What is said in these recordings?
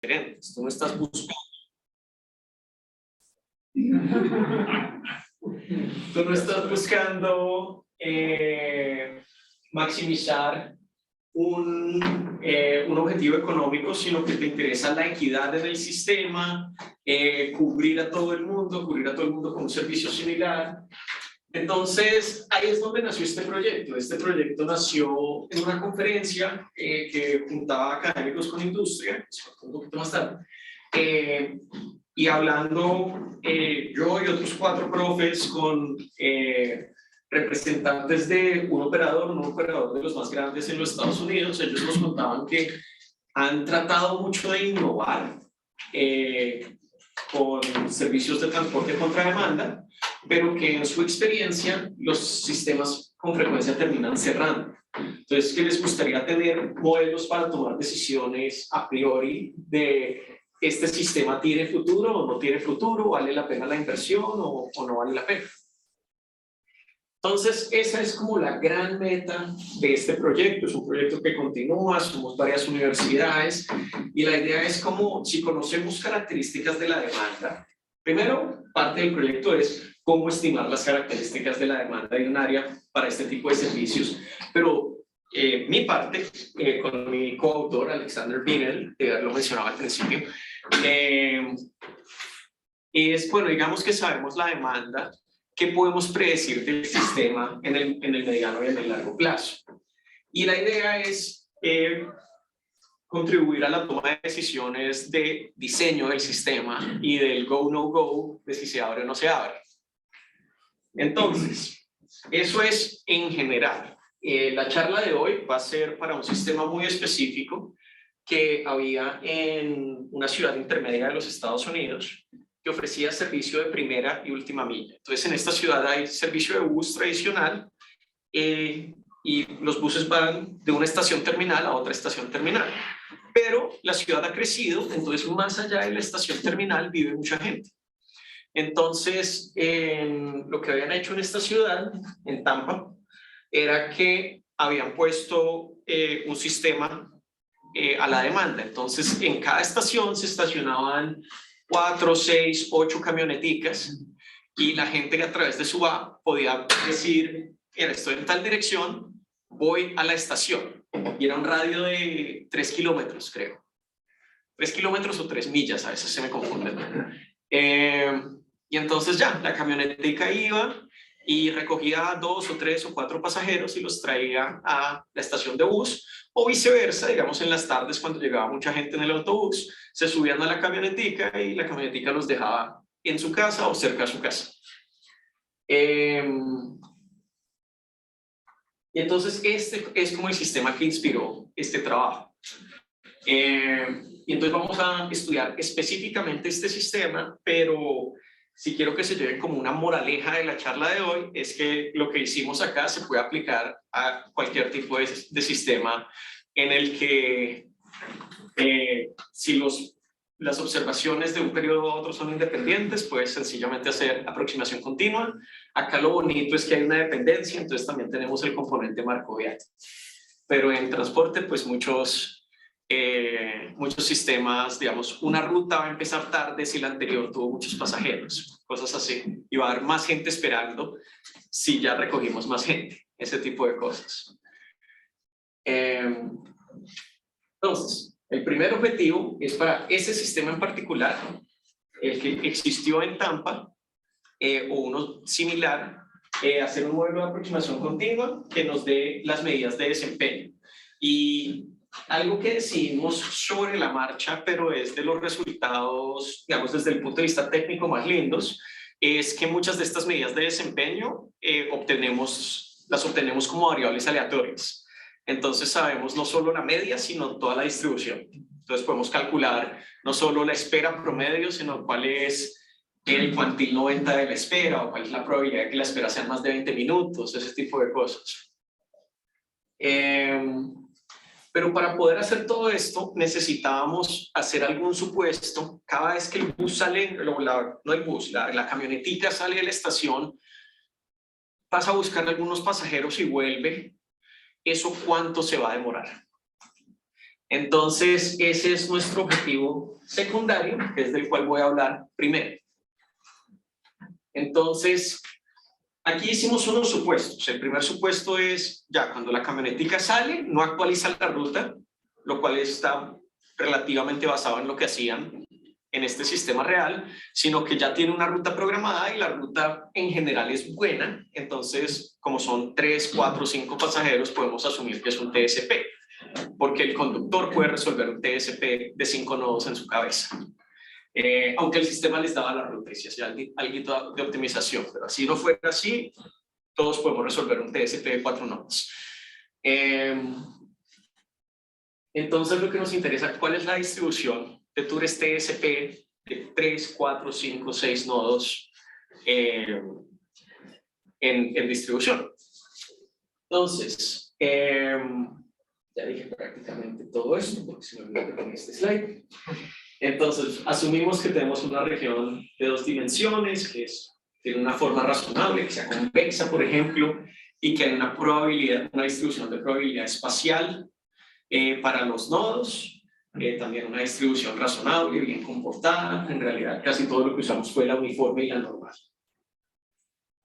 diferentes. Tú no estás buscando. Tú no estás buscando maximizar un objetivo económico, sino que te interesa la equidad en el sistema, cubrir a todo el mundo con un servicio similar. Entonces, ahí es donde nació este proyecto. Este proyecto nació en una conferencia que juntaba académicos con industria, un poquito más tarde, y hablando yo y otros 4 profes con representantes de un operador de los más grandes en los Estados Unidos. Ellos nos contaban que han tratado mucho de innovar con servicios de transporte contra demanda, pero que en su experiencia los sistemas con frecuencia terminan cerrando. Entonces, que les gustaría tener modelos para tomar decisiones a priori de este sistema tiene futuro o no tiene futuro, vale la pena la inversión o no vale la pena. Entonces, esa es como la gran meta de este proyecto. Es un proyecto que continúa, somos varias universidades y la idea es como, si conocemos características de la demanda, primero, parte del proyecto es cómo estimar las características de la demanda de un área para este tipo de servicios, pero mi parte, con mi coautor Alexander Binnell, lo mencionaba al principio, es, bueno, digamos que sabemos la demanda, ¿qué podemos predecir del sistema en el mediano y en el largo plazo? Y la idea es contribuir a la toma de decisiones de diseño del sistema y del go, no go, de si se abre o no se abre. Entonces, eso es en general. La charla de hoy va a ser para un sistema muy específico que había en una ciudad intermedia de los Estados Unidos que ofrecía servicio de primera y última milla. Entonces, en esta ciudad hay servicio de bus tradicional y los buses van de una estación terminal a otra estación terminal. Pero la ciudad ha crecido, entonces más allá de la estación terminal vive mucha gente. Entonces, lo que habían hecho en esta ciudad, en Tampa, era que habían puesto un sistema a la demanda. Entonces, en cada estación se estacionaban 4, 6, 8 camioneticas y la gente a través de su app podía decir, mira, estoy en tal dirección, voy a la estación. Y era un radio de 3 kilómetros, creo. 3 kilómetros o 3 millas, a veces se me confunden. Y entonces ya, la camionetica iba y recogía 2 o 3 o 4 pasajeros y los traía a la estación de bus, o viceversa, digamos en las tardes cuando llegaba mucha gente en el autobús, se subían a la camionetica y la camionetica los dejaba en su casa o cerca de su casa. Y entonces este es como el sistema que inspiró este trabajo. Y entonces vamos a estudiar específicamente este sistema, pero si quiero que se lleven como una moraleja de la charla de hoy, es que lo que hicimos acá se puede aplicar a cualquier tipo de sistema en el que si las observaciones de un periodo a otro son independientes, puedes sencillamente hacer aproximación continua. Acá lo bonito es que hay una dependencia, entonces también tenemos el componente markoviano. Pero en transporte, pues muchos sistemas, digamos, una ruta va a empezar tarde si la anterior tuvo muchos pasajeros, cosas así, y va a haber más gente esperando si ya recogimos más gente, ese tipo de cosas. Entonces, el primer objetivo es para ese sistema en particular, el que existió en Tampa, o uno similar, hacer un modelo de aproximación continua que nos dé las medidas de desempeño. Y algo que decidimos sobre la marcha, pero es de los resultados, digamos, desde el punto de vista técnico más lindos, es que muchas de estas medidas de desempeño las obtenemos como variables aleatorias. Entonces sabemos no solo la media, sino toda la distribución. Entonces podemos calcular no solo la espera promedio, sino cuál es el cuantil 90 de la espera, o cuál es la probabilidad de que la espera sea más de 20 minutos, ese tipo de cosas. Pero para poder hacer todo esto necesitábamos hacer algún supuesto. Cada vez que el bus sale, no el bus, la camionetica sale de la estación, pasa a buscar algunos pasajeros y vuelve. ¿Eso cuánto se va a demorar? Entonces, ese es nuestro objetivo secundario, que es del cual voy a hablar primero. Entonces, aquí hicimos unos supuestos. El primer supuesto es, ya cuando la camionetica sale, no actualiza la ruta, lo cual está relativamente basado en lo que hacían en este sistema real, sino que ya tiene una ruta programada y la ruta en general es buena. Entonces, como son 3, 4, 5 pasajeros, podemos asumir que es un TSP, porque el conductor puede resolver un TSP de 5 nodos en su cabeza. Aunque el sistema les daba la ruta y se hacía algo de optimización, pero así no fuera así, todos podemos resolver un TSP de 4 nodos. Entonces lo que nos interesa, ¿cuál es la distribución de tours TSP de 3, 4, 5, 6 nodos en distribución? Entonces, ya dije prácticamente todo esto, porque se me olvidó con este slide. Entonces, asumimos que tenemos una región de 2 dimensiones, que tiene una forma razonable, que sea convexa, por ejemplo, y que hay una probabilidad, una distribución de probabilidad espacial para los nodos, también una distribución razonable, bien comportada. En realidad, casi todo lo que usamos fue la uniforme y la normal.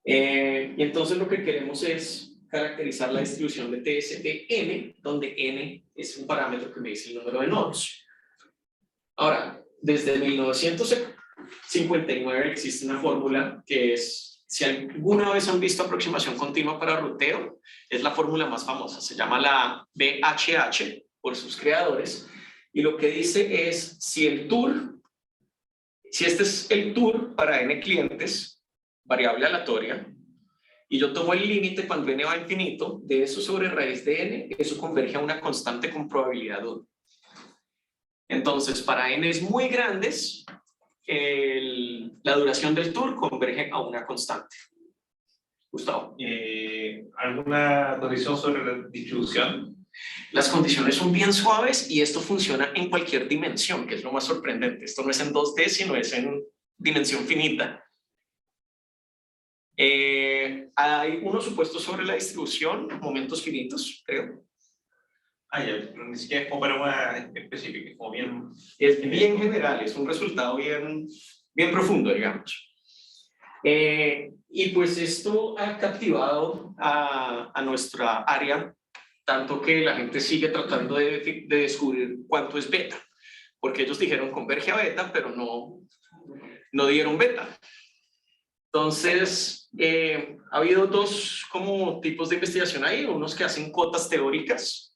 Y entonces lo que queremos es caracterizar la distribución de TSP n, donde n es un parámetro que me dice el número de nodos. Ahora, desde 1959 existe una fórmula que es, si alguna vez han visto aproximación continua para ruteo, es la fórmula más famosa, se llama la BHH por sus creadores, y lo que dice es, si este es el tour para n clientes, variable aleatoria, y yo tomo el límite cuando n va a infinito, de eso sobre raíz de n, eso converge a una constante con probabilidad 1. Entonces, para n's muy grandes, la duración del tour converge a una constante. Gustavo. ¿Alguna condición sobre la distribución? Las condiciones son bien suaves y esto funciona en cualquier dimensión, que es lo más sorprendente. Esto no es en 2D, sino es en dimensión finita. Hay unos supuestos sobre la distribución, momentos finitos, creo. Ya, pero ni siquiera es como para una específica, es como bien... Es bien general, es un resultado bien profundo, digamos. Y pues esto ha captivado a nuestra área, tanto que la gente sigue tratando de descubrir cuánto es beta, porque ellos dijeron converge a beta, pero no dieron beta. Entonces, ha habido 2 como tipos de investigación ahí, unos que hacen cotas teóricas.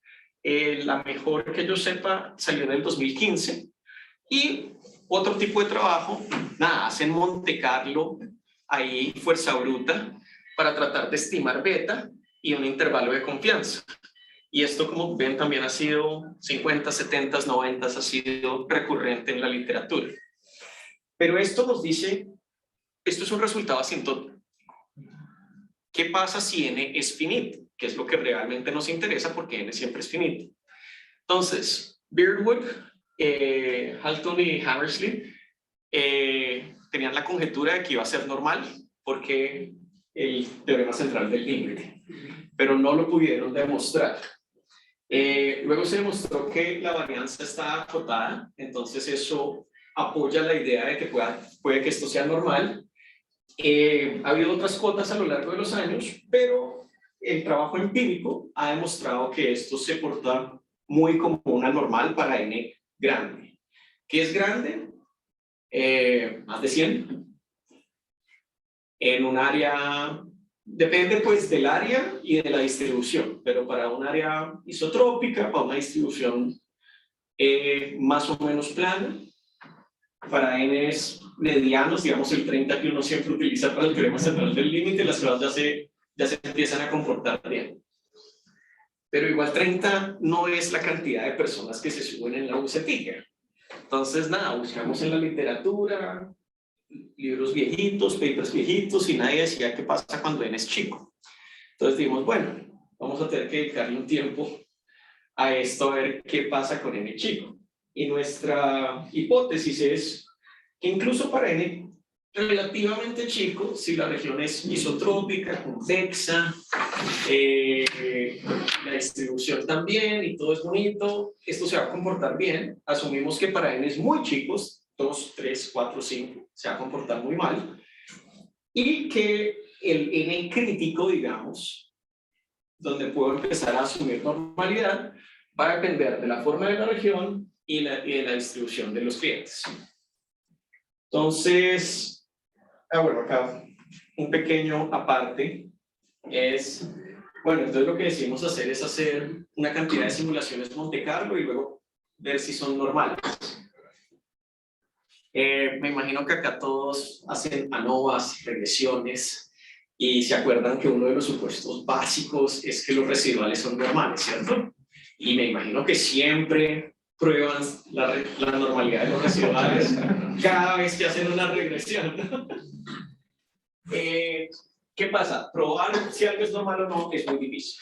La mejor que yo sepa salió en el 2015, y otro tipo de trabajo, hacen Monte Carlo, ahí fuerza bruta, para tratar de estimar beta y un intervalo de confianza. Y esto, como ven, también ha sido 50, 70, 90, ha sido recurrente en la literatura. Pero esto nos dice, esto es un resultado asintótico. ¿Qué pasa si n es finito? Que es lo que realmente nos interesa, porque n siempre es finito. Entonces, Beardwood, Halton y Hammersley tenían la conjetura de que iba a ser normal, porque el teorema central del límite, pero no lo pudieron demostrar. Luego se demostró que la varianza está acotada, entonces eso apoya la idea de que puede que esto sea normal. Ha habido otras cotas a lo largo de los años, pero el trabajo empírico ha demostrado que esto se porta muy como una normal para n grande. ¿Qué es grande? Más de 100. En un área, depende pues del área y de la distribución, pero para un área isotrópica, para una distribución más o menos plana, para n's medianos, digamos el 30 que uno siempre utiliza para el teorema central del límite, las cosas ya se empiezan a comportar bien. Pero igual 30 no es la cantidad de personas que se suben en la bucetilla. Entonces, buscamos en la literatura, libros viejitos, papers viejitos, y nadie decía qué pasa cuando n es chico. Entonces dijimos, bueno, vamos a tener que dedicarle un tiempo a esto, a ver qué pasa con n chico. Y nuestra hipótesis es que incluso para n relativamente chico si la región es isotrópica, convexa, la distribución también y todo es bonito, esto se va a comportar bien. Asumimos que para n muy chicos, 2, 3, 4, 5, se va a comportar muy mal, y que el n crítico, digamos, donde puedo empezar a asumir normalidad, va a depender de la forma de la región y de la distribución de los clientes. Entonces, bueno, acá un pequeño aparte es, bueno, entonces lo que decidimos hacer es hacer una cantidad de simulaciones Monte Carlo y luego ver si son normales. Me imagino que acá todos hacen ANOVAs, regresiones, y se acuerdan que uno de los supuestos básicos es que los residuales son normales, ¿cierto? Y me imagino que siempre prueban la normalidad de los residuales cada vez que hacen una regresión, ¿no? ¿Qué pasa? Probar si algo es normal o no es muy difícil.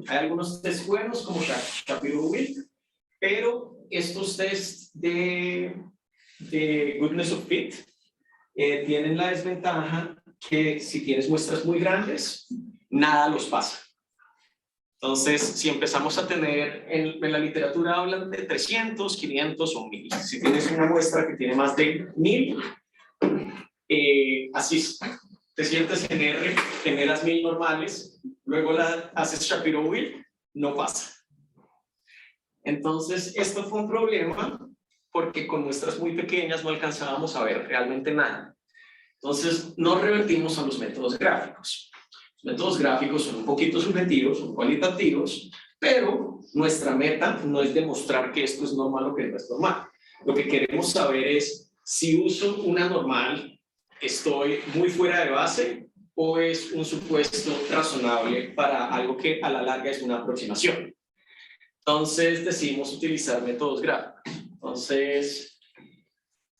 Hay algunos tests buenos como Shapiro-Wilk, pero estos tests de goodness of fit tienen la desventaja que si tienes muestras muy grandes, nada los pasa. Entonces, si empezamos a tener, en la literatura hablan de 300, 500 o 1000. Si tienes una muestra que tiene más de 1000, así te sientes en R, generas 1000 normales, luego la haces Shapiro-Wilk, no pasa. Entonces, esto fue un problema porque con muestras muy pequeñas no alcanzábamos a ver realmente nada. Entonces, nos revertimos a los métodos gráficos. Los métodos gráficos son un poquito subjetivos, son cualitativos, pero nuestra meta no es demostrar que esto es normal o que no es normal. Lo que queremos saber es si uso una normal, ¿estoy muy fuera de base o es un supuesto razonable para algo que a la larga es una aproximación? Entonces decidimos utilizar métodos gráficos. Entonces,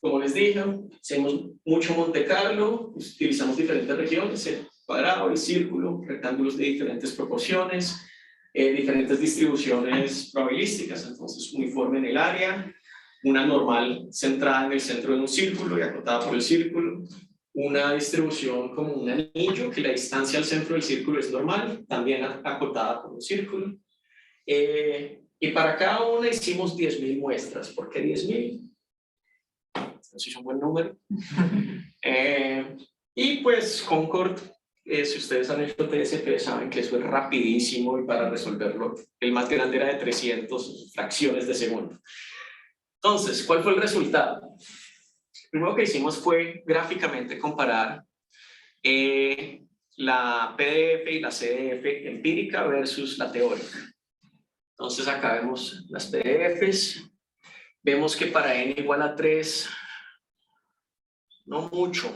como les dije, hacemos mucho Monte Carlo, utilizamos diferentes regiones, el cuadrado, el círculo, rectángulos de diferentes proporciones, diferentes distribuciones probabilísticas, entonces uniforme en el área, una normal centrada en el centro de un círculo y acotada por el círculo, una distribución como un anillo, que la distancia al centro del círculo es normal, también acotada por un círculo. Y para cada una hicimos 10.000 muestras. ¿Por qué 10.000? Eso es un buen número. Y pues Concord, si ustedes han hecho TSP, saben que eso es rapidísimo y para resolverlo, el más grande era de 300 fracciones de segundo. Entonces, ¿cuál fue el resultado? Lo primero que hicimos fue gráficamente comparar la PDF y la CDF empírica versus la teórica. Entonces acá vemos las PDFs, vemos que para n igual a 3, no mucho,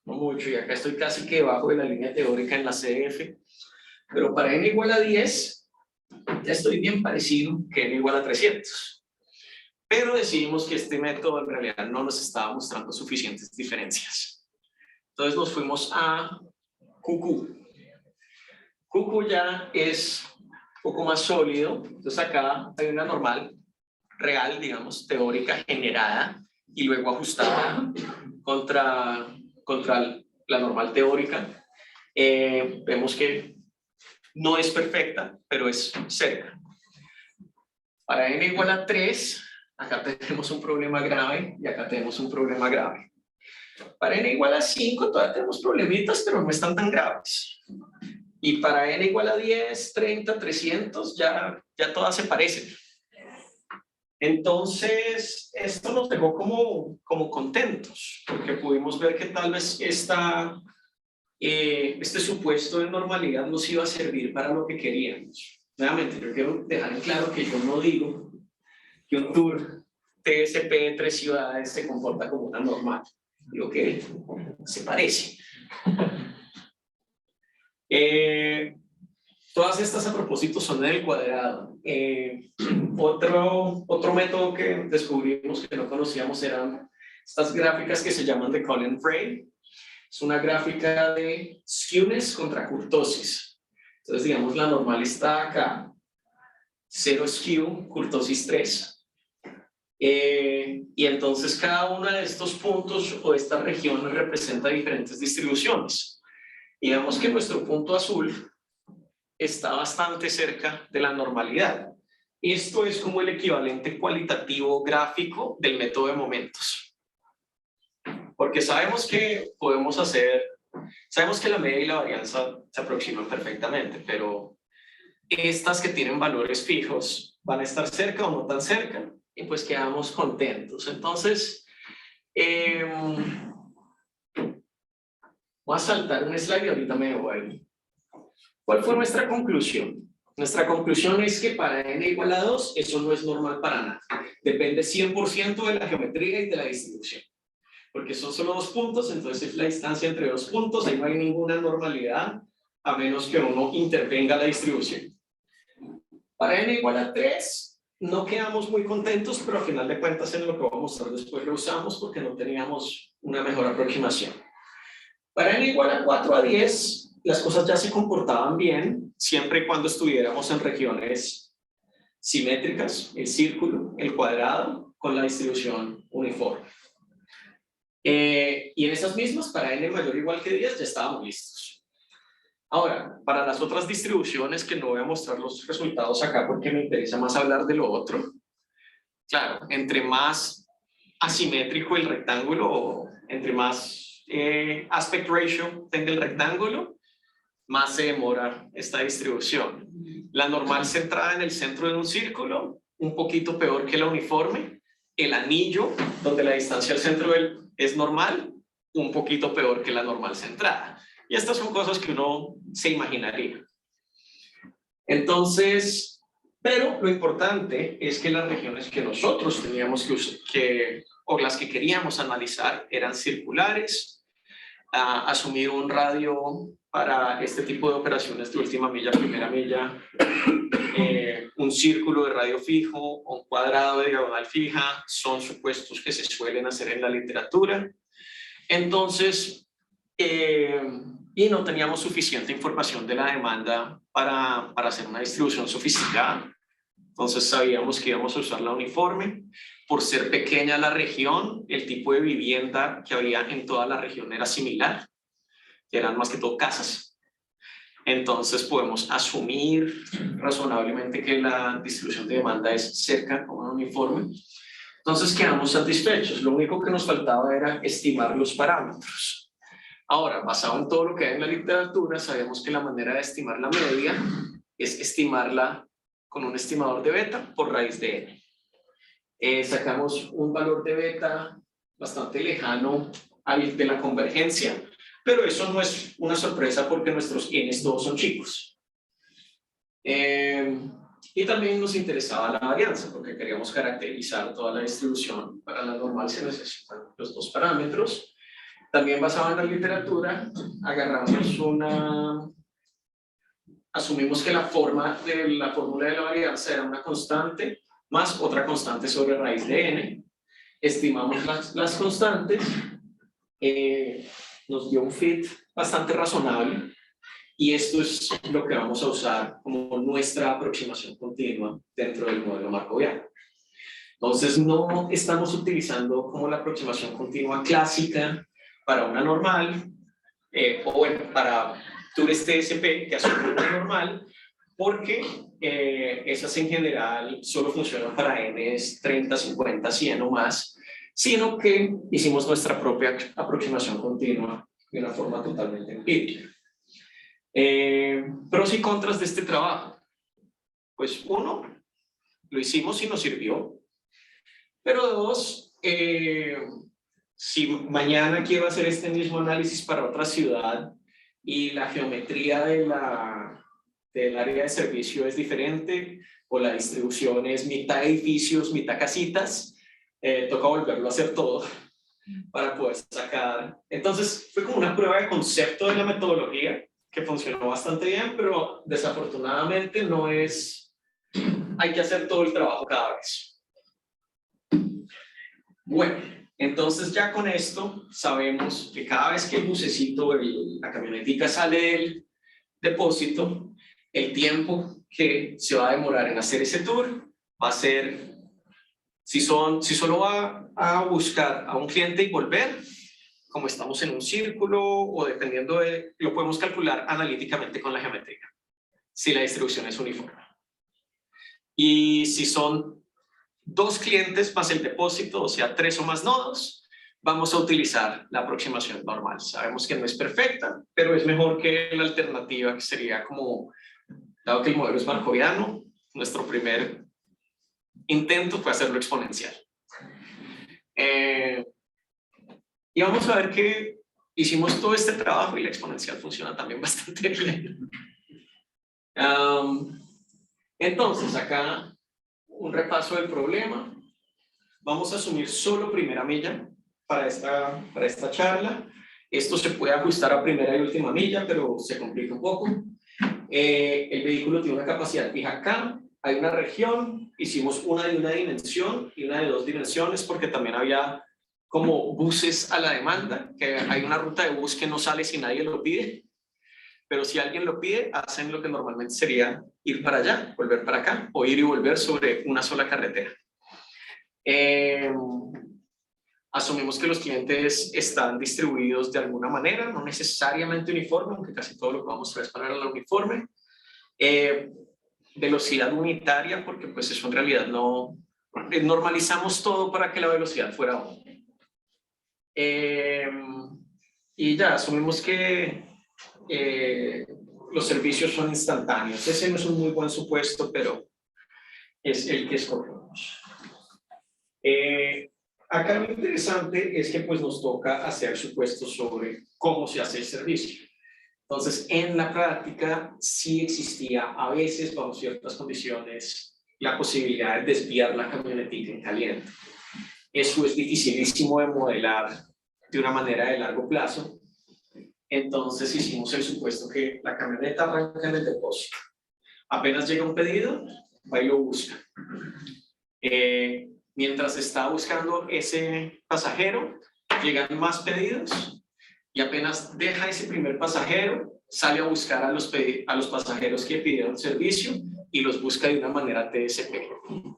y acá estoy casi que debajo de la línea teórica en la CDF, pero para n igual a 10, ya estoy bien parecido que n igual a 300. Pero decidimos que este método en realidad no nos estaba mostrando suficientes diferencias. Entonces nos fuimos a QQ. QQ ya es un poco más sólido, entonces acá hay una normal real, digamos, teórica generada y luego ajustada contra la normal teórica. Vemos que no es perfecta, pero es cerca. Para n igual a 3, acá tenemos un problema grave y acá tenemos un problema grave. Para n igual a 5 todavía tenemos problemitas, pero no están tan graves. Y para n igual a 10, 30, 300, ya todas se parecen. Entonces, esto nos dejó como contentos, porque pudimos ver que tal vez este supuesto de normalidad nos iba a servir para lo que queríamos. Nuevamente, yo quiero dejar en claro que yo no digo que un tour TSP de 3 ciudades se comporta como una normal. Digo que se parece. Todas estas a propósito son en el cuadrado. Otro método que descubrimos que no conocíamos eran estas gráficas que se llaman de Cullen-Frey. Es una gráfica de skewness contra kurtosis. Entonces, digamos, la normal está acá, 0 skew, kurtosis 3. Y entonces cada uno de estos puntos o estas regiones representa diferentes distribuciones. Y vemos que nuestro punto azul está bastante cerca de la normalidad. Esto es como el equivalente cualitativo gráfico del método de momentos. Porque sabemos que sabemos que la media y la varianza se aproximan perfectamente, pero estas que tienen valores fijos van a estar cerca o no tan cerca, y pues quedamos contentos. Entonces, voy a saltar un slide y ahorita me voy. ¿Cuál fue nuestra conclusión? Nuestra conclusión es que para n igual a 2, eso no es normal para nada. Depende 100% de la geometría y de la distribución. Porque son solo 2 puntos, entonces es la distancia entre 2 puntos, ahí no hay ninguna normalidad, a menos que uno intervenga la distribución. Para n igual a 3, no quedamos muy contentos, pero al final de cuentas en lo que voy a mostrar después lo usamos porque no teníamos una mejor aproximación. Para n igual a 4 a 10, las cosas ya se comportaban bien, siempre y cuando estuviéramos en regiones simétricas, el círculo, el cuadrado, con la distribución uniforme. Y en esas mismas, para n mayor o igual que 10, ya estábamos listos. Ahora, para las otras distribuciones, que no voy a mostrar los resultados acá porque me interesa más hablar de lo otro. Claro, entre más asimétrico el rectángulo, entre más aspect ratio tenga el rectángulo, más se demora esta distribución. La normal centrada en el centro de un círculo, un poquito peor que la uniforme. El anillo, donde la distancia al centro es normal, un poquito peor que la normal centrada. Y estas son cosas que uno se imaginaría. Entonces, pero lo importante es que las regiones que nosotros teníamos o las que queríamos analizar eran circulares, asumir un radio para este tipo de operaciones de última milla, primera milla, un círculo de radio fijo, un cuadrado de diagonal fija, son supuestos que se suelen hacer en la literatura. Entonces, y no teníamos suficiente información de la demanda para hacer una distribución sofisticada. Entonces sabíamos que íbamos a usar la uniforme. Por ser pequeña la región, el tipo de vivienda que había en toda la región era similar, que eran más que todo casas. Entonces podemos asumir razonablemente que la distribución de demanda es cerca a una uniforme. Entonces quedamos satisfechos. Lo único que nos faltaba era estimar los parámetros. Ahora, basado en todo lo que hay en la literatura, sabemos que la manera de estimar la media es estimarla con un estimador de beta por raíz de n. Sacamos un valor de beta bastante lejano al de la convergencia, pero eso no es una sorpresa porque nuestros n's todos son chicos. Y también nos interesaba la varianza porque queríamos caracterizar toda la distribución. Para la normal se necesitan los 2 parámetros. También basado en la literatura, asumimos que la fórmula de la varianza era una constante más otra constante sobre raíz de n. Estimamos las constantes, nos dio un fit bastante razonable y esto es lo que vamos a usar como nuestra aproximación continua dentro del modelo markoviano. Entonces no estamos utilizando como la aproximación continua clásica para una normal, o bueno, para Tourist TSP que asume una normal, porque esas en general solo funcionan para n's 30, 50, 100 o más, sino que hicimos nuestra propia aproximación continua de una forma totalmente empírica. Pros y contras de este trabajo. Pues 1, lo hicimos y nos sirvió. Pero 2, si mañana quiero hacer este mismo análisis para otra ciudad y la geometría del área de servicio es diferente o la distribución es mitad edificios, mitad casitas, toca volverlo a hacer todo para poder sacar. Entonces fue como una prueba de concepto de la metodología que funcionó bastante bien, pero desafortunadamente no es, hay que hacer todo el trabajo cada vez. Bueno, entonces ya con esto sabemos que cada vez que el bucecito, la camionetica sale del depósito, el tiempo que se va a demorar en hacer ese tour va a ser Si solo va a buscar a un cliente y volver, como estamos en un círculo o dependiendo lo podemos calcular analíticamente con la geometría, si la distribución es uniforme. Y si son 2 clientes más el depósito, o sea, 3 o más nodos, vamos a utilizar la aproximación normal. Sabemos que no es perfecta, pero es mejor que la alternativa, que sería como, dado que el modelo es markoviano, nuestro primer intento fue hacerlo exponencial. Y vamos a ver que hicimos todo este trabajo y la exponencial funciona también bastante bien. Entonces, acá un repaso del problema. Vamos a asumir solo primera milla para esta charla. Esto se puede ajustar a primera y última milla, pero se complica un poco. El vehículo tiene una capacidad fija acá. Hay una región, hicimos una de una dimensión y una de 2 dimensiones porque también había como buses a la demanda, que hay una ruta de bus que no sale si nadie lo pide, pero si alguien lo pide, hacen lo que normalmente sería ir para allá, volver para acá, o ir y volver sobre una sola carretera. Asumimos que los clientes están distribuidos de alguna manera, no necesariamente uniforme, aunque casi todo lo que vamos a ver es para la uniforme. Velocidad unitaria, porque pues eso en realidad no... normalizamos todo para que la velocidad fuera 1. Y ya, asumimos que los servicios son instantáneos. Ese no es un muy buen supuesto, pero es el que escogemos. Acá lo interesante es que pues nos toca hacer supuestos sobre cómo se hace el servicio. Entonces, en la práctica sí existía a veces, bajo ciertas condiciones, la posibilidad de desviar la camionetica en caliente. Eso es dificilísimo de modelar de una manera de largo plazo. Entonces hicimos el supuesto que la camioneta arranca en el depósito. Apenas llega un pedido, va y lo busca. Mientras está buscando ese pasajero, llegan más pedidos y apenas deja ese primer pasajero, sale a buscar a los pasajeros que pidieron servicio y los busca de una manera TSP.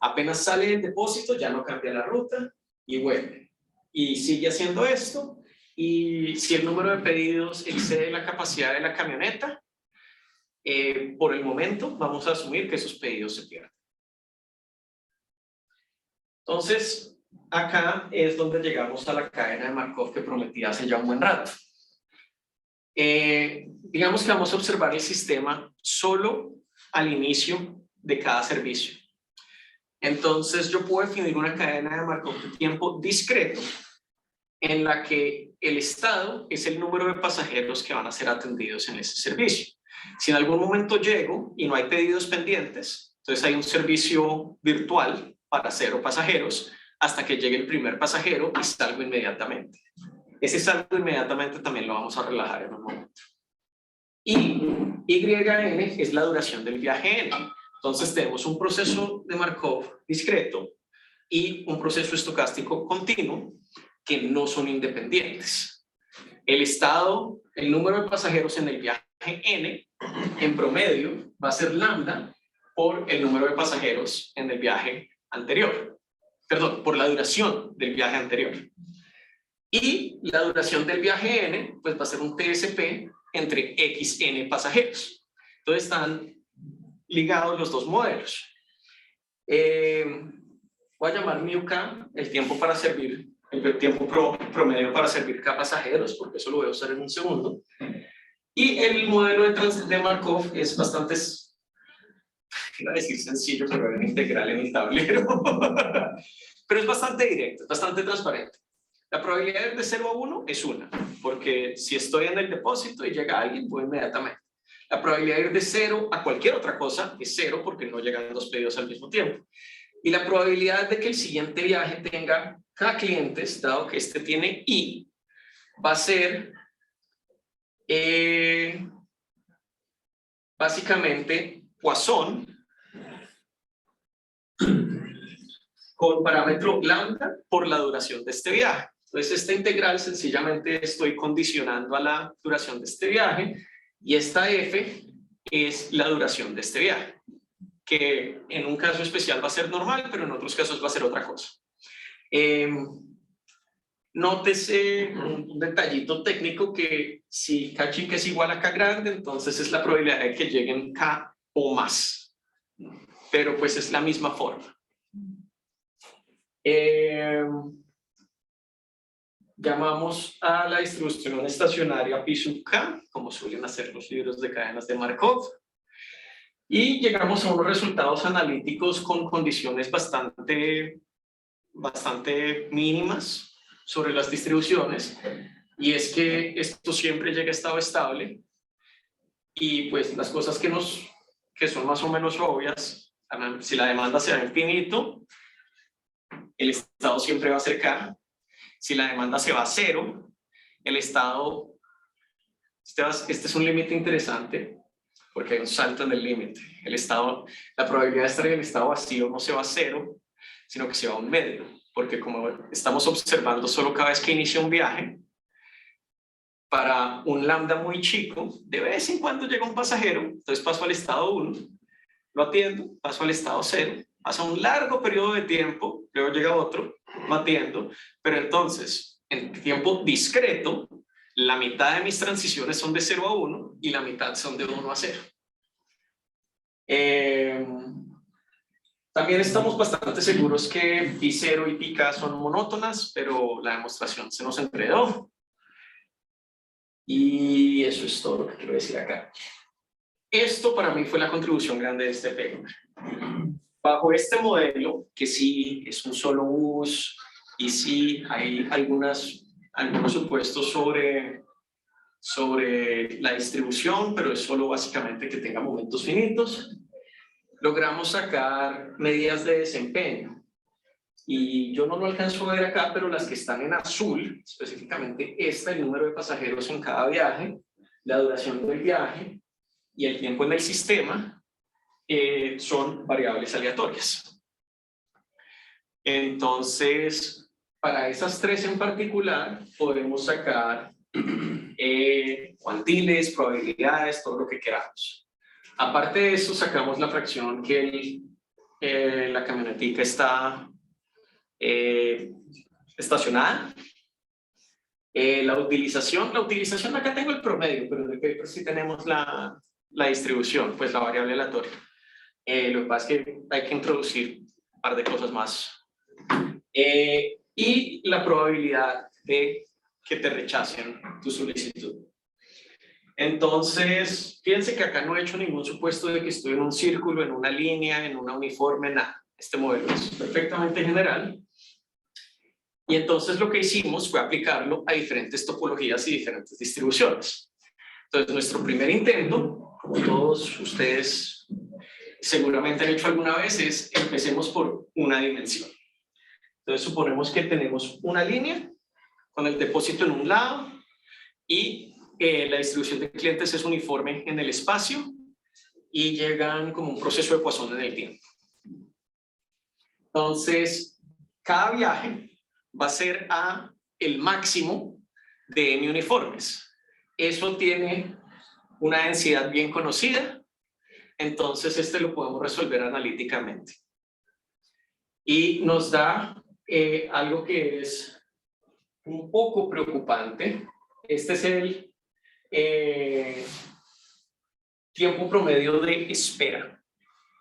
Apenas sale del depósito, ya no cambia la ruta y vuelve. Y sigue haciendo esto. Y si el número de pedidos excede la capacidad de la camioneta, por el momento vamos a asumir que esos pedidos se pierden. Entonces, acá es donde llegamos a la cadena de Markov que prometí hace ya un buen rato. Digamos que vamos a observar el sistema solo al inicio de cada servicio. Entonces, yo puedo definir una cadena de Markov de tiempo discreto en la que el estado es el número de pasajeros que van a ser atendidos en ese servicio. Si en algún momento llego y no hay pedidos pendientes, entonces hay un servicio virtual para 0 pasajeros hasta que llegue el primer pasajero y salgo inmediatamente. Ese salgo inmediatamente también lo vamos a relajar en un momento. Y YN es la duración del viaje N. Entonces tenemos un proceso de Markov discreto y un proceso estocástico continuo que no son independientes. El estado, el número de pasajeros en el viaje N, en promedio, va a ser lambda por el número de pasajeros en el viaje anterior. Perdón, por la duración del viaje anterior. Y la duración del viaje N, pues va a ser un TSP entre XN pasajeros. Entonces están ligados los dos modelos. Voy a llamar μk el tiempo para servir, el tiempo promedio para servir K pasajeros, porque eso lo voy a usar en un segundo. Y el modelo de Markov es bastante, iba a decir sencillo, pero era integral en el tablero. Pero es bastante directo, es bastante transparente. La probabilidad de ir de 0 a 1 es 1, porque si estoy en el depósito y llega alguien, voy inmediatamente. La probabilidad de ir de 0 a cualquier otra cosa es 0, porque no llegan 2 pedidos al mismo tiempo. Y la probabilidad de que el siguiente viaje tenga K clientes, dado que este tiene I, va a ser básicamente Poisson con parámetro lambda por la duración de este viaje. Entonces esta integral sencillamente estoy condicionando a la duración de este viaje y esta F es la duración de este viaje, que en un caso especial va a ser normal, pero en otros casos va a ser otra cosa. Nótese un detallito técnico que si K chica es igual a K grande, entonces es la probabilidad de que lleguen K o más. Pero pues es la misma forma. Llamamos a la distribución estacionaria Pi sub K, como suelen hacer los libros de cadenas de Markov. Y llegamos a unos resultados analíticos con condiciones bastante mínimas sobre las distribuciones, y es que esto siempre llega a estado estable, y pues las cosas que son más o menos obvias, si la demanda se da infinito, el estado siempre va a ser K. Si la demanda se va a cero, el estado, este es un límite interesante, porque hay un salto en el límite. El estado, la probabilidad de estar en el estado vacío no se va a cero, sino que se va a un medio, porque como estamos observando solo cada vez que inicia un viaje, para un lambda muy chico, de vez en cuando llega un pasajero, entonces paso al estado 1, lo atiendo, paso al estado 0, pasa un largo periodo de tiempo, luego llega otro, lo atiendo, pero entonces, en tiempo discreto, la mitad de mis transiciones son de 0 a 1 y la mitad son de 1 a 0. También estamos bastante seguros que pi 0 y pi k son monótonas, pero la demostración se nos enredó. Y eso es todo lo que quiero decir acá. Esto para mí fue la contribución grande de este paper. Bajo este modelo, que sí es un solo bus, y sí hay algunos supuestos sobre la distribución, pero es solo básicamente que tenga momentos finitos, logramos sacar medidas de desempeño. Y yo no lo alcanzo a ver acá, pero las que están en azul, específicamente el número de pasajeros en cada viaje, la duración del viaje y el tiempo en el sistema, son variables aleatorias. Entonces, para esas tres en particular, podemos sacar cuantiles, probabilidades, todo lo que queramos. Aparte de eso, sacamos la fracción que la camionetica está estacionada. La utilización acá tengo el promedio, pero en el paper sí tenemos la distribución, pues la variable aleatoria. Lo que pasa es que hay que introducir un par de cosas más. Y la probabilidad de que te rechacen tu solicitud. Entonces, fíjense que acá no he hecho ningún supuesto de que estoy en un círculo, en una línea, en una uniforme, nada. Este modelo es perfectamente general. Y entonces lo que hicimos fue aplicarlo a diferentes topologías y diferentes distribuciones. Entonces, nuestro primer intento, como todos ustedes seguramente han hecho alguna vez, es empecemos por una dimensión. Entonces, suponemos que tenemos una línea con el depósito en un lado y la distribución de clientes es uniforme en el espacio y llegan como un proceso de Poisson en el tiempo. Entonces, cada viaje va a ser a el máximo de n uniformes. Eso tiene una densidad bien conocida, entonces lo podemos resolver analíticamente. Y nos da algo que es un poco preocupante. Este es el tiempo promedio de espera.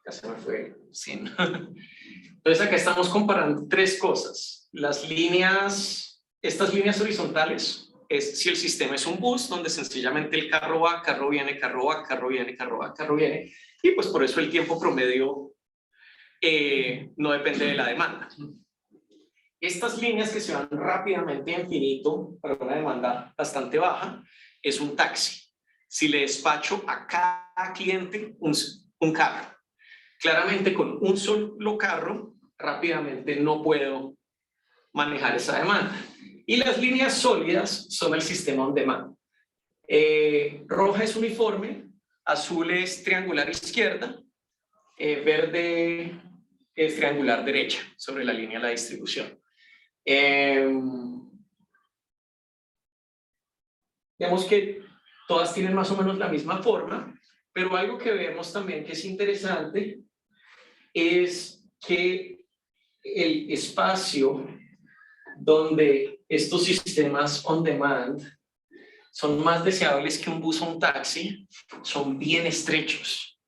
Ya se me fue sin. Entonces acá estamos comparando tres cosas. Estas líneas horizontales es si el sistema es un bus donde sencillamente el carro va, carro viene, carro va, carro viene, carro va, carro viene, y pues por eso el tiempo promedio no depende de la demanda. Estas líneas que se van rápidamente a infinito para una demanda bastante baja es un taxi. Si le despacho a cada cliente un carro, claramente con un solo carro rápidamente no puedo manejar esa demanda. Y las líneas sólidas son el sistema on demand. Roja es uniforme, azul es triangular izquierda, verde es triangular derecha sobre la línea de la distribución. Vemos que todas tienen más o menos la misma forma, pero algo que vemos también que es interesante es que el espacio donde estos sistemas on demand son más deseables que un bus o un taxi, son bien estrechos.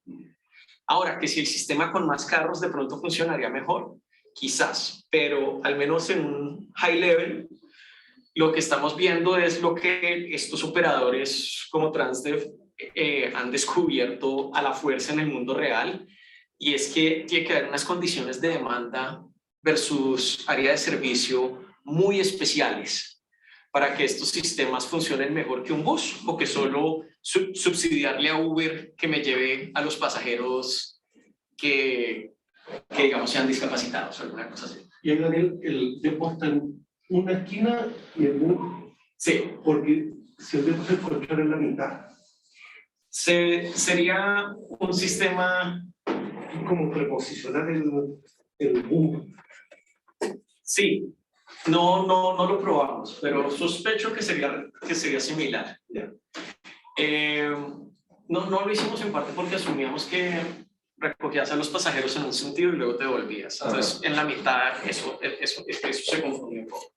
Ahora, que si el sistema con más carros de pronto funcionaría mejor, quizás, pero al menos en un high level, lo que estamos viendo es lo que estos operadores como Transdev han descubierto a la fuerza en el mundo real, y es que tiene que haber unas condiciones de demanda versus área de servicio muy especiales para que estos sistemas funcionen mejor que un bus, o que solo subsidiarle a Uber que me lleve a los pasajeros que digamos sean discapacitados o alguna cosa así. Y Daniel, el depo está en una esquina y el bus, Sí, porque si el depo se puede echar en la mitad, sería un sistema. como reposicionar el bus. Sí, no lo probamos, pero sospecho que sería similar. No lo hicimos en parte porque asumíamos que recogías a los pasajeros en un sentido y luego te devolvías. Entonces, en la mitad eso se confundió un poco.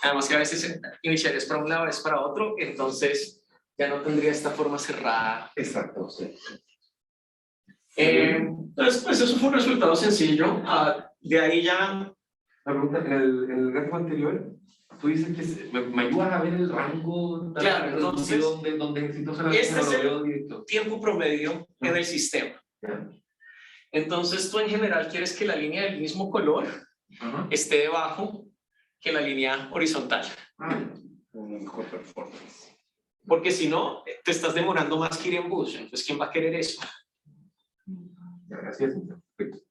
Además que a veces iniciarías para un lado, es para otro, entonces ya no tendría esta forma cerrada. Exacto, sí. Entonces, pues eso fue un resultado sencillo. De ahí ya... La pregunta, en el gráfico anterior, tú dices que me ayudas a ver el rango Claro, entonces, donde exitosa la este es el directo. tiempo promedio en el sistema. Entonces, tú en general quieres que la línea del mismo color esté debajo que la línea horizontal. Una mejor performance. Porque si no, te estás demorando más que ir en bus. Entonces, ¿quién va a querer eso? Gracias. Perfecto.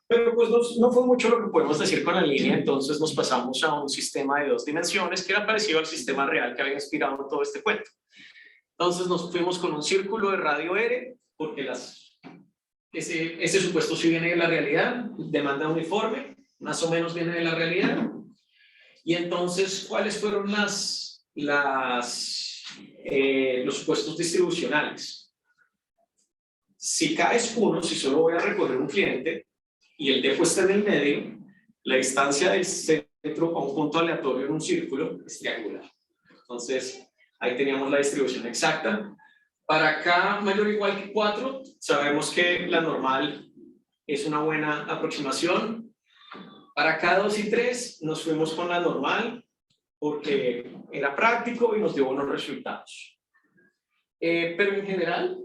Pero pues no fue mucho lo que podemos decir con la línea, entonces nos pasamos a un sistema de 2 dimensiones que era parecido al sistema real que había inspirado todo este cuento. Entonces nos fuimos con un círculo de radio R, porque ese supuesto sí viene de la realidad, demanda uniforme, más o menos viene de la realidad. Y entonces, ¿cuáles fueron los supuestos distribucionales? Si K es 1, si solo voy a recoger un cliente y el depo está en el medio, la distancia del centro a un punto aleatorio en un círculo es triangular. Entonces, ahí teníamos la distribución exacta. Para K mayor o igual que 4, sabemos que la normal es una buena aproximación. Para K2 y 3, nos fuimos con la normal porque era práctico y nos dio buenos resultados. Pero en general,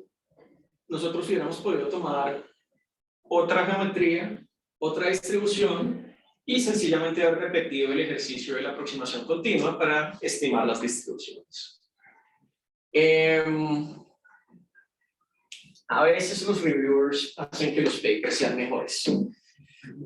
nosotros hubiéramos podido tomar otra geometría, otra distribución y sencillamente haber repetido el ejercicio de la aproximación continua para estimar las distribuciones. A veces los reviewers hacen que los papers sean mejores.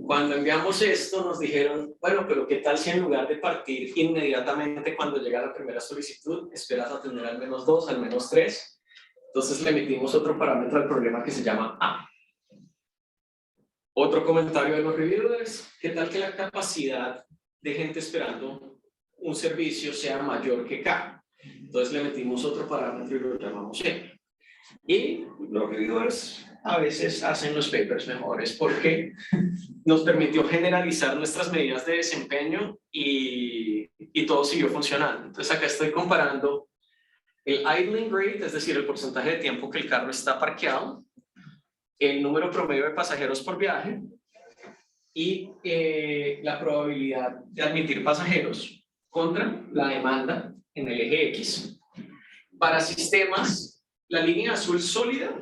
Cuando enviamos esto nos dijeron, bueno, pero ¿qué tal si en lugar de partir inmediatamente cuando llega la primera solicitud, esperas a tener al menos 2, al menos 3? Entonces le metimos otro parámetro al problema que se llama A. Otro comentario de los reviewers, ¿qué tal que la capacidad de gente esperando un servicio sea mayor que K? Entonces le metimos otro parámetro y lo llamamos M. Y los reviewers a veces hacen los papers mejores porque nos permitió generalizar nuestras medidas de desempeño y todo siguió funcionando. Entonces acá estoy comparando el idling rate, es decir, el porcentaje de tiempo que el carro está parqueado, el número promedio de pasajeros por viaje y la probabilidad de admitir pasajeros contra la demanda en el eje X. Para sistemas, la línea azul sólida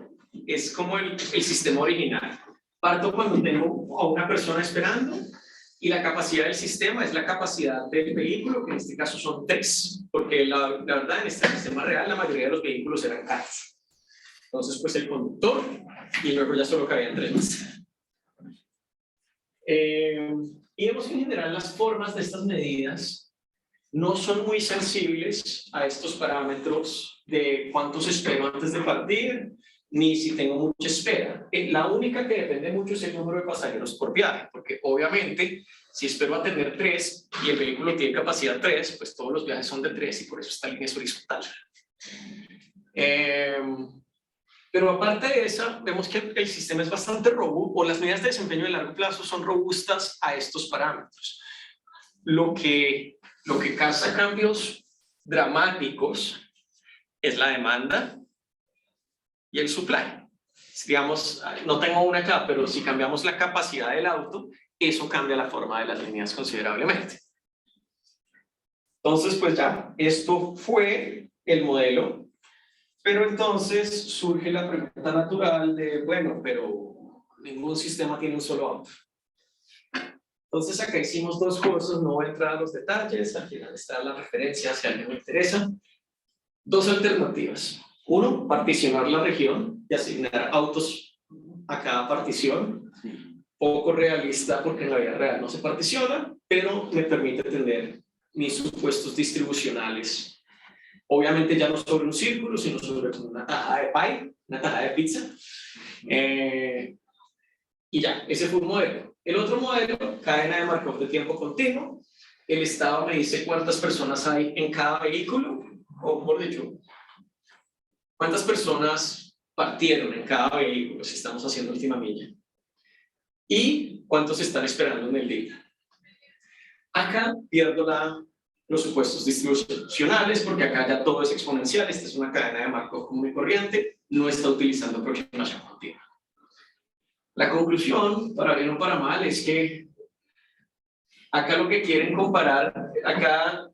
es como el sistema original. Parto cuando tengo a una persona esperando y la capacidad del sistema es la capacidad del vehículo, que en este caso son 3, porque la verdad en este sistema real la mayoría de los vehículos eran carros. Entonces pues el conductor y luego ya solo cabían 3 más. Y vemos que en general las formas de estas medidas no son muy sensibles a estos parámetros de cuántos espero antes de partir, ni si tengo mucha espera. La única que depende mucho es el número de pasajeros por viaje, porque obviamente si espero a tener 3 y el vehículo tiene capacidad 3, pues todos los viajes son de 3 y por eso esta línea es horizontal. Pero aparte de esa, vemos que el sistema es bastante robusto, o las medidas de desempeño de largo plazo son robustas a estos parámetros. Lo que causa cambios dramáticos es la demanda y el supply. Digamos, no tengo una acá, pero si cambiamos la capacidad del auto, eso cambia la forma de las líneas considerablemente. Entonces, pues ya, esto fue el modelo, pero entonces surge la pregunta natural de, bueno, pero ningún sistema tiene un solo auto. Entonces acá hicimos dos cosas, no voy a entrar a los detalles, al final está la referencia si a alguien le interesa. Dos alternativas. Uno, particionar la región y asignar autos a cada partición. Poco realista porque en la vida real no se particiona, pero me permite tener mis supuestos distribucionales. Obviamente ya no sobre un círculo, sino sobre una tajada de pie, una tajada de pizza. Y ya, ese fue un modelo. El otro modelo, cadena de Markov de tiempo continuo. El Estado me dice cuántas personas hay en cada vehículo, o mejor dicho, cuántas personas partieron en cada vehículo si estamos haciendo última milla. Y cuántos están esperando en el día. Acá pierdo los supuestos distribucionales porque acá ya todo es exponencial. Esta es una cadena de Markov común y corriente, no está utilizando aproximación continua. La conclusión, para bien o para mal, es que acá lo que quieren comparar, acá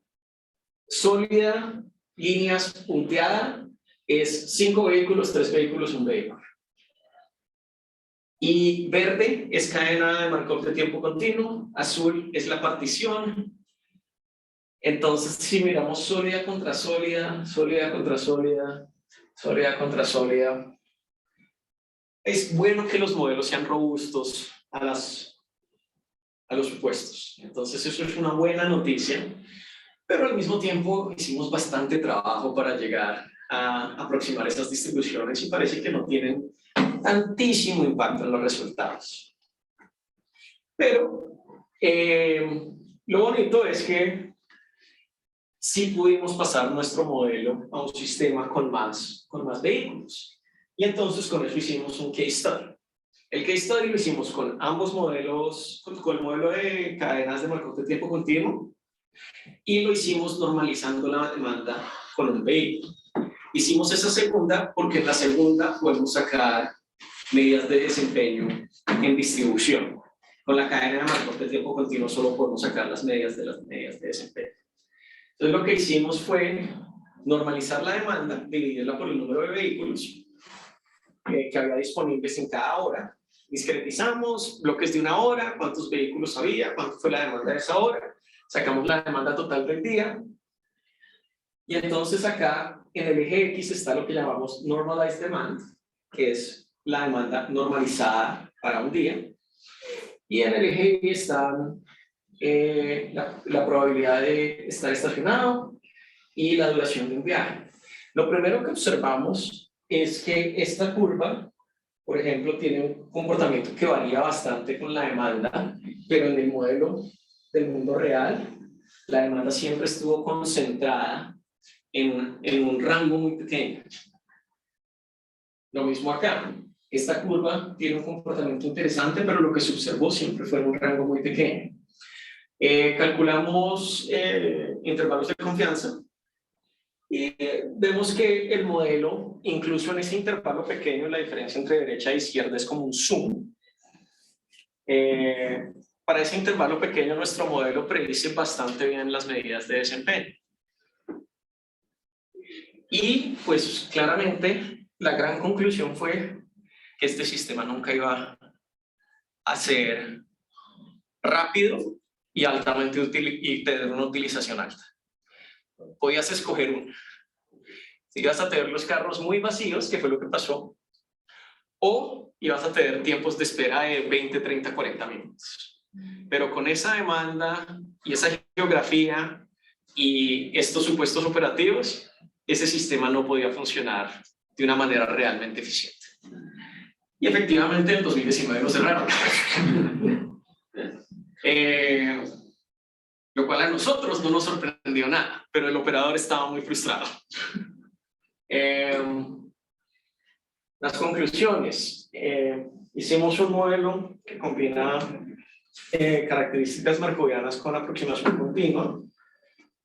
sólida, líneas punteada, es 5 vehículos, 3 vehículos, 1 vehículo. Y verde es cadena de Markov de tiempo continuo, azul es la partición. Entonces, si miramos sólida contra sólida, sólida contra sólida, sólida contra sólida, es bueno que los modelos sean robustos a los supuestos. Entonces, eso es una buena noticia, pero al mismo tiempo hicimos bastante trabajo para llegar a aproximar esas distribuciones y parece que no tienen tantísimo impacto en los resultados. Pero lo bonito es que sí pudimos pasar nuestro modelo a un sistema con más vehículos. Y entonces con eso hicimos un case study. El case study lo hicimos con ambos modelos, con el modelo de cadenas de Markov de tiempo continuo, y lo hicimos normalizando la demanda con un vehículo. Hicimos esa segunda porque en la segunda podemos sacar medidas de desempeño en distribución. Con la cadena de Markov de tiempo continuo solo podemos sacar las medidas de desempeño. Entonces lo que hicimos fue normalizar la demanda, dividirla por el número de vehículos que había disponibles en cada hora. Discretizamos bloques de una hora, cuántos vehículos había, cuánto fue la demanda de esa hora, sacamos la demanda total del día. Y entonces acá en el eje X está lo que llamamos normalized demand, que es la demanda normalizada para un día. Y en el eje Y está la probabilidad de estar estacionado y la duración de un viaje. Lo primero que observamos es que esta curva, por ejemplo, tiene un comportamiento que varía bastante con la demanda, pero en el modelo del mundo real, la demanda siempre estuvo concentrada en un rango muy pequeño. Lo mismo acá. Esta curva tiene un comportamiento interesante, pero lo que se observó siempre fue en un rango muy pequeño. Calculamos intervalos de confianza y vemos que el modelo, incluso en ese intervalo pequeño, la diferencia entre derecha e izquierda es como un zoom. Para ese intervalo pequeño, nuestro modelo predice bastante bien las medidas de desempeño. Y pues claramente la gran conclusión fue que este sistema nunca iba a ser rápido y altamente útil y tener una utilización alta. Podías escoger uno. Si ibas a tener los carros muy vacíos, que fue lo que pasó, o ibas a tener tiempos de espera de 20, 30, 40 minutos. Pero con esa demanda y esa geografía y estos supuestos operativos, ese sistema no podía funcionar de una manera realmente eficiente. Y efectivamente en 2019 lo cerraron. Lo cual a nosotros no nos sorprendió nada, pero el operador estaba muy frustrado. Las conclusiones. Hicimos un modelo que combina características markovianas con aproximación continua.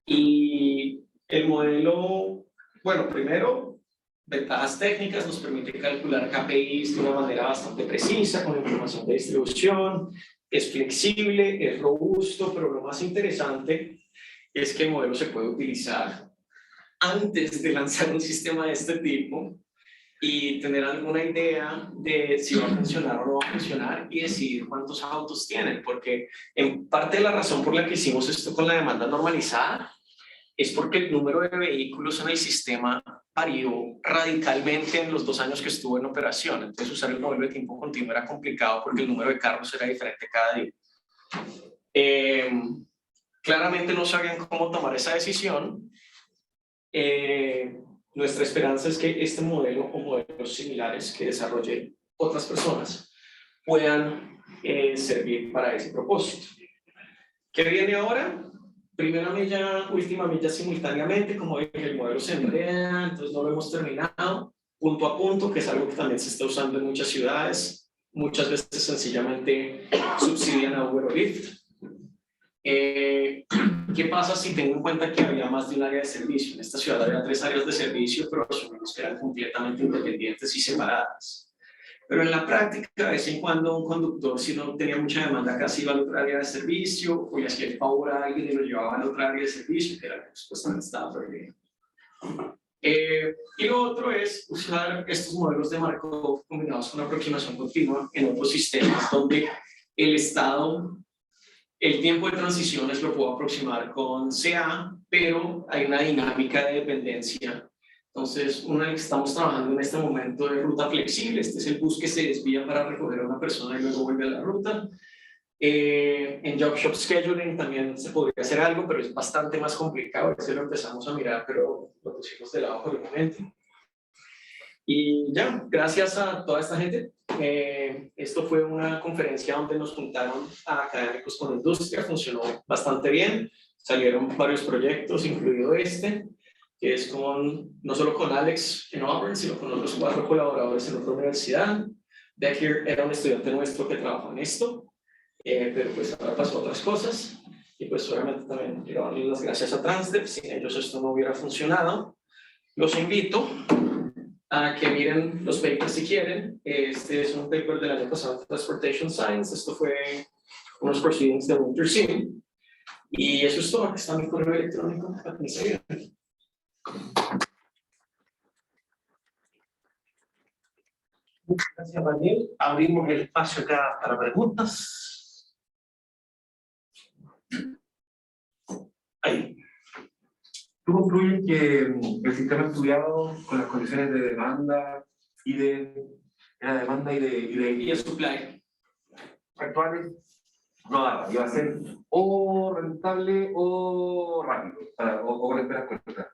Y el modelo, bueno, primero, ventajas técnicas, nos permite calcular KPIs de una manera bastante precisa, con información de distribución, es flexible, es robusto, pero lo más interesante es que el modelo se puede utilizar antes de lanzar un sistema de este tipo y tener alguna idea de si va a funcionar o no va a funcionar y decidir cuántos autos tienen, porque en parte de la razón por la que hicimos esto con la demanda normalizada es porque el número de vehículos en el sistema varió radicalmente en los 2 años que estuvo en operación. Entonces usar el modelo de tiempo continuo era complicado porque el número de carros era diferente cada día. Claramente no sabían cómo tomar esa decisión. Nuestra esperanza es que este modelo o modelos similares que desarrollen otras personas puedan servir para ese propósito. ¿Qué viene ahora? Primera milla, última milla simultáneamente, como dije, el modelo se enreda, entonces no lo hemos terminado, punto a punto, que es algo que también se está usando en muchas ciudades, muchas veces sencillamente subsidian a Uber o Lyft. ¿Qué pasa si tengo en cuenta que había más de un área de servicio? En esta ciudad había 3 áreas de servicio, pero asumimos que eran completamente independientes y separadas. Pero en la práctica, de vez en cuando un conductor, si no tenía mucha demanda, casi iba a otra área de servicio, o le hacía el favor a alguien y lo llevaba a otra área de servicio, que era que supuestamente estaba perdido. Y lo otro es usar estos modelos de Markov combinados con aproximación continua en otros sistemas, donde el estado, el tiempo de transiciones lo puedo aproximar con CA, pero hay una dinámica de dependencia. Entonces, una que estamos trabajando en este momento de ruta flexible, este es el bus que se desvía para recoger a una persona y luego vuelve a la ruta. En Job Shop Scheduling también se podría hacer algo, pero es bastante más complicado. Ese lo empezamos a mirar, pero lo pusimos de lado por el momento. Y ya, gracias a toda esta gente. Esto fue una conferencia donde nos juntaron a académicos con industria, funcionó bastante bien. Salieron varios proyectos, incluido este, que es no solo con Alex en Auburn, sino con otros 4 colaboradores en otra universidad. Becker era un estudiante nuestro que trabajó en esto, pero pues ahora pasó otras cosas. Y pues obviamente también quiero darles las gracias a Transdev, sin ellos esto no hubiera funcionado. Los invito a que miren los papers si quieren. Este es un paper del año pasado de Transportation Science. Esto fue unos proceedings de Winter Sim. Y eso es todo. Aquí está mi correo electrónico. Muchas gracias, Daniel. Abrimos el espacio acá para preguntas. Ahí. ¿Tú concluyes que el sistema estudiado con las condiciones de demanda y de supply actuales no daba? Iba a ser o rentable o rápido, o con esperas cortas.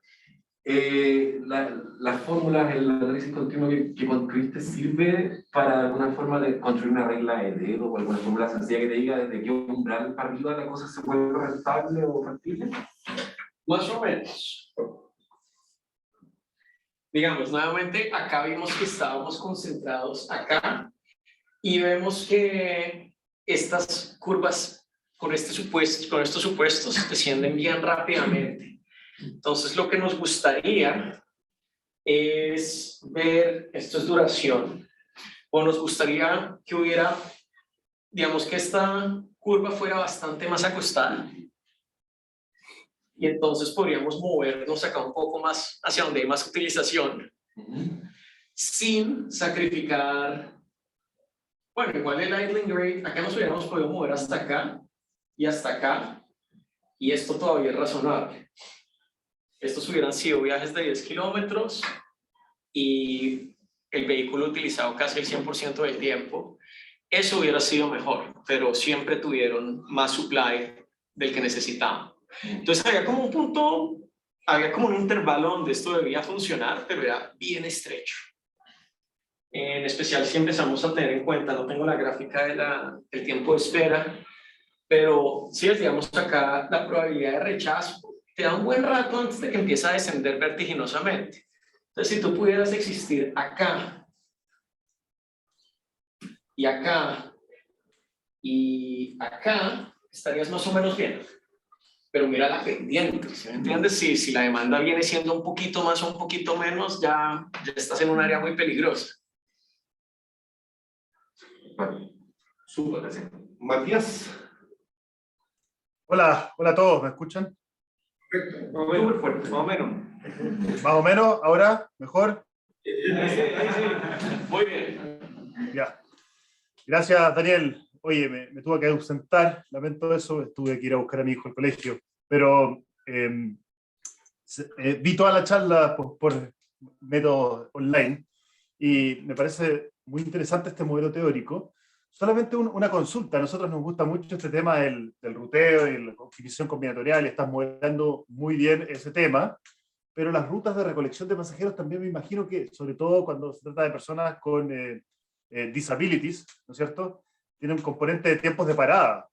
Las fórmulas, el análisis continuo que construiste, ¿sirve para alguna forma de construir una regla de dedo o alguna fórmula sencilla que te diga desde qué umbral para arriba la cosa se vuelve rentable o factible? Más o menos. Digamos, nuevamente, acá vimos que estábamos concentrados acá y vemos que estas curvas con estos supuestos descienden bien rápidamente. Entonces, lo que nos gustaría es ver, esto es duración, o nos gustaría que hubiera, digamos que esta curva fuera bastante más acostada. Y entonces podríamos movernos acá un poco más hacia donde hay más utilización, sin sacrificar, bueno, igual el idling rate, acá nos hubiéramos podido mover hasta acá y hasta acá, y esto todavía es razonable. Estos hubieran sido viajes de 10 kilómetros y el vehículo utilizado casi el 100% del tiempo. Eso hubiera sido mejor, pero siempre tuvieron más supply del que necesitaban. Entonces había como un punto, había como un intervalo donde esto debía funcionar, pero era bien estrecho. En especial si empezamos a tener en cuenta, no tengo la gráfica del tiempo de espera, pero si digamos acá la probabilidad de rechazo te da un buen rato antes de que empiece a descender vertiginosamente. Entonces, si tú pudieras existir acá, y acá, y acá, estarías más o menos bien. Pero mira la pendiente, ¿sí me entiendes? Si la demanda viene siendo un poquito más o un poquito menos, ya estás en un área muy peligrosa. Bueno, súper, así. Matías. Hola, hola a todos, ¿me escuchan? Súper fuerte, más o menos. Más o menos, ahora, mejor. Ahí sí. Muy bien. Ya. Gracias, Daniel. Oye, me tuve que ausentar, lamento eso, tuve que ir a buscar a mi hijo al colegio, pero vi toda la charla por método online y me parece muy interesante este modelo teórico. Solamente una consulta, a nosotros nos gusta mucho este tema del ruteo y la optimización combinatorial, estás modelando muy bien ese tema, pero las rutas de recolección de pasajeros también me imagino que, sobre todo cuando se trata de personas con disabilities, ¿no es cierto?, tienen un componente de tiempos de parada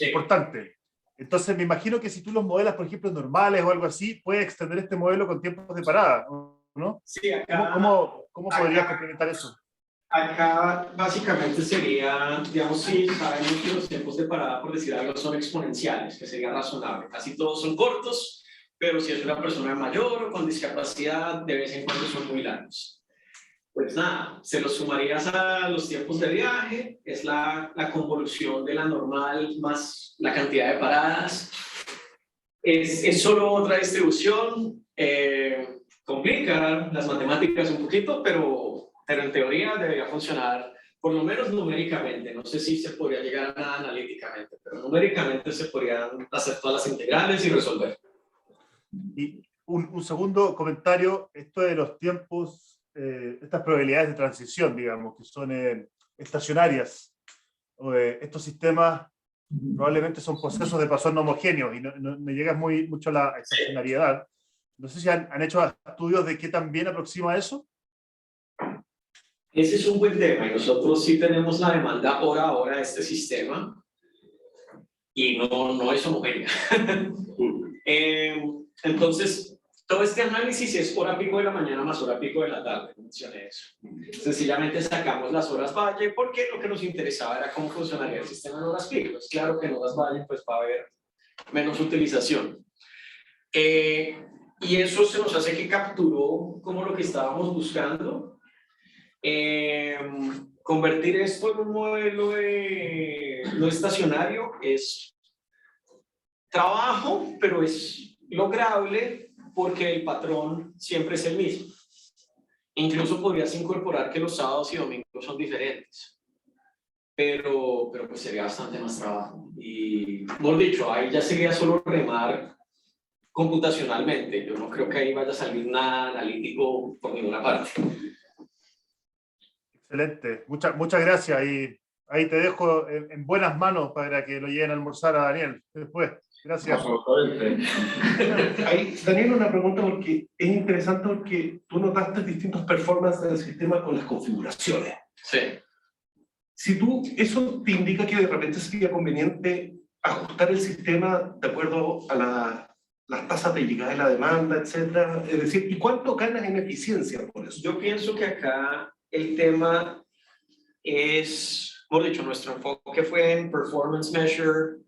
importante. Entonces me imagino que si tú los modelas, por ejemplo, normales o algo así, puedes extender este modelo con tiempos de parada, ¿no? Sí, acá, ¿Cómo podrías complementar eso? acá básicamente sería, digamos, si sabemos que los tiempos de parada, por decir algo, son exponenciales, que sería razonable. Casi todos son cortos, pero si es una persona mayor o con discapacidad, de vez en cuando son muy largos. Pues nada, se los sumarías a los tiempos de viaje, es la convolución de la normal más la cantidad de paradas. Es solo otra distribución, complica las matemáticas un poquito, pero en teoría debería funcionar, por lo menos numéricamente. No sé si se podría llegar a nada analíticamente, pero numéricamente se podrían hacer todas las integrales y resolver. Y un segundo comentario, esto de los tiempos, estas probabilidades de transición, digamos, que son estacionarias. Estos sistemas probablemente son procesos de paso no homogéneos y no llegas mucho a la estacionariedad. No sé si han hecho estudios de qué tan bien aproxima eso. Ese es un buen tema y nosotros sí tenemos la demanda hora a hora de este sistema y no es homogénea. Entonces, todo este análisis es hora pico de la mañana más hora pico de la tarde, mencioné eso. Sencillamente sacamos las horas valle porque lo que nos interesaba era cómo funcionaría el sistema en horas pico. Es claro que en horas valle pues va a haber menos utilización. Y eso se nos hace que capturó como lo que estábamos buscando. Convertir esto en un modelo no estacionario es trabajo, pero es lograble porque el patrón siempre es el mismo. Incluso podrías incorporar que los sábados y domingos son diferentes, pero pues sería bastante más trabajo. Y, por dicho, ahí ya sería solo remar computacionalmente. Yo no creo que ahí vaya a salir nada analítico por ninguna parte. Excelente, muchas gracias. Y ahí te dejo en buenas manos para que lo lleven a almorzar a Daniel después. Gracias. Ahí, Daniel, una pregunta porque es interesante porque tú notaste distintos performances del sistema con las configuraciones. Sí. Si tú, eso te indica que de repente sería conveniente ajustar el sistema de acuerdo a las tasas de llegada de la demanda, etcétera. Es decir, ¿y cuánto ganas en eficiencia por eso? Yo pienso que acá el tema es, por dicho, nuestro enfoque fue en performance measure,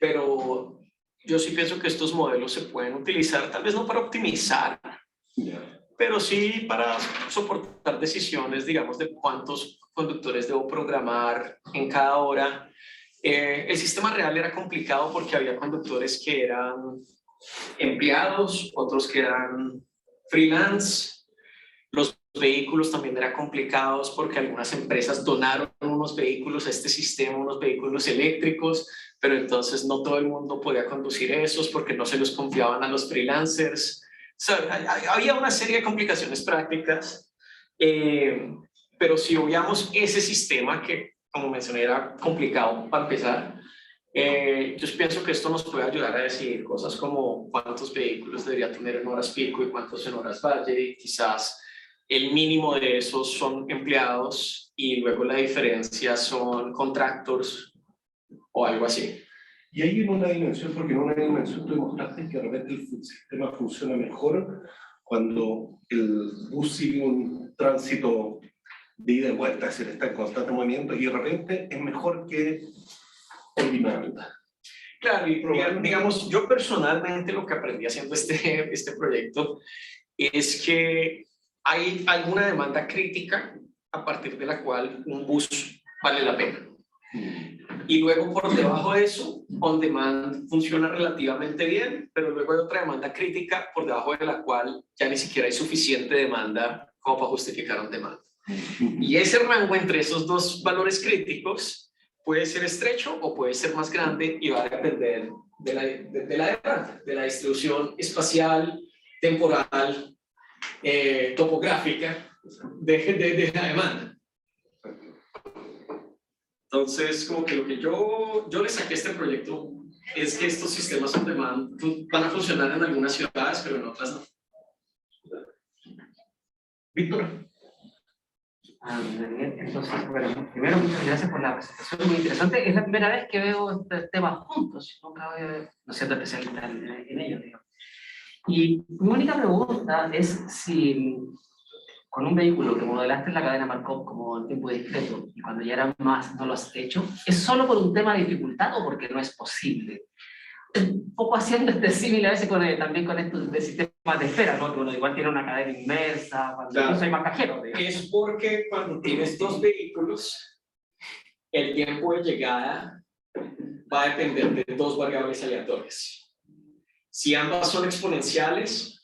pero yo sí pienso que estos modelos se pueden utilizar, tal vez no para optimizar, pero sí para soportar decisiones, digamos, de cuántos conductores debo programar en cada hora. El sistema real era complicado porque había conductores que eran empleados, otros que eran freelance. Los vehículos también eran complicados porque algunas empresas donaron unos vehículos a este sistema, unos vehículos eléctricos, pero entonces no todo el mundo podía conducir esos porque no se los confiaban a los freelancers. O sea, había una serie de complicaciones prácticas, pero si obviamos ese sistema que, como mencioné, era complicado para empezar, yo pienso que esto nos puede ayudar a decidir cosas como cuántos vehículos debería tener en horas pico y cuántos en horas valle, y quizás el mínimo de esos son empleados y luego la diferencia son contractors o algo así. Y ahí en una dimensión, porque en una dimensión tú demostraste que de repente el sistema funciona mejor cuando el bus sigue un tránsito de ida y vuelta, es decir, está en constante movimiento y de repente es mejor que on demand. Claro, y digamos, yo personalmente lo que aprendí haciendo este proyecto es que hay alguna demanda crítica a partir de la cual un bus vale la pena. Y luego por debajo de eso, on demand funciona relativamente bien, pero luego hay otra demanda crítica por debajo de la cual ya ni siquiera hay suficiente demanda como para justificar on demand. Y ese rango entre esos dos valores críticos puede ser estrecho o puede ser más grande y va a depender de la demanda, de la distribución espacial, temporal, topográfica de la demanda. Entonces, como que lo que yo le saqué a este proyecto es que estos sistemas on demand van a funcionar en algunas ciudades, pero en otras no. Víctor. Entonces, bueno, primero muchas gracias por la presentación, muy interesante. Es la primera vez que veo estos temas juntos, nunca no siendo especialista en ellos, digamos. Y mi única pregunta es si con un vehículo que modelaste en la cadena Markov como en tiempo discreto y cuando ya eran más no lo has hecho, ¿es solo por un tema de dificultad o porque no es posible? Un poco haciendo este símil a veces también con estos de sistemas de esfera, ¿no? Que uno igual tiene una cadena inmersa, cuando Claro. incluso hay más cajeros. Es porque cuando tienes dos vehículos, el tiempo de llegada va a depender de dos variables aleatorias. Si ambas son exponenciales,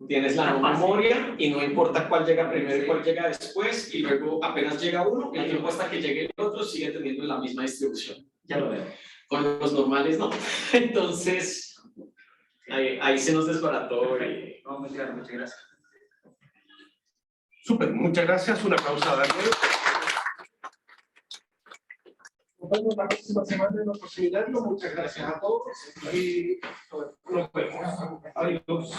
tienes la no memoria y no importa cuál llega primero y cuál llega después, y luego apenas llega uno, el tiempo hasta que llegue el otro sigue teniendo la misma distribución. Ya lo veo. Con los normales no. Entonces, ahí se nos desbarató. No, muy claro, muchas gracias. Súper, muchas gracias. Un aplauso a Daniel. Nos vemos la próxima semana en otro seminario. Muchas gracias a todos y nos vemos. Adiós.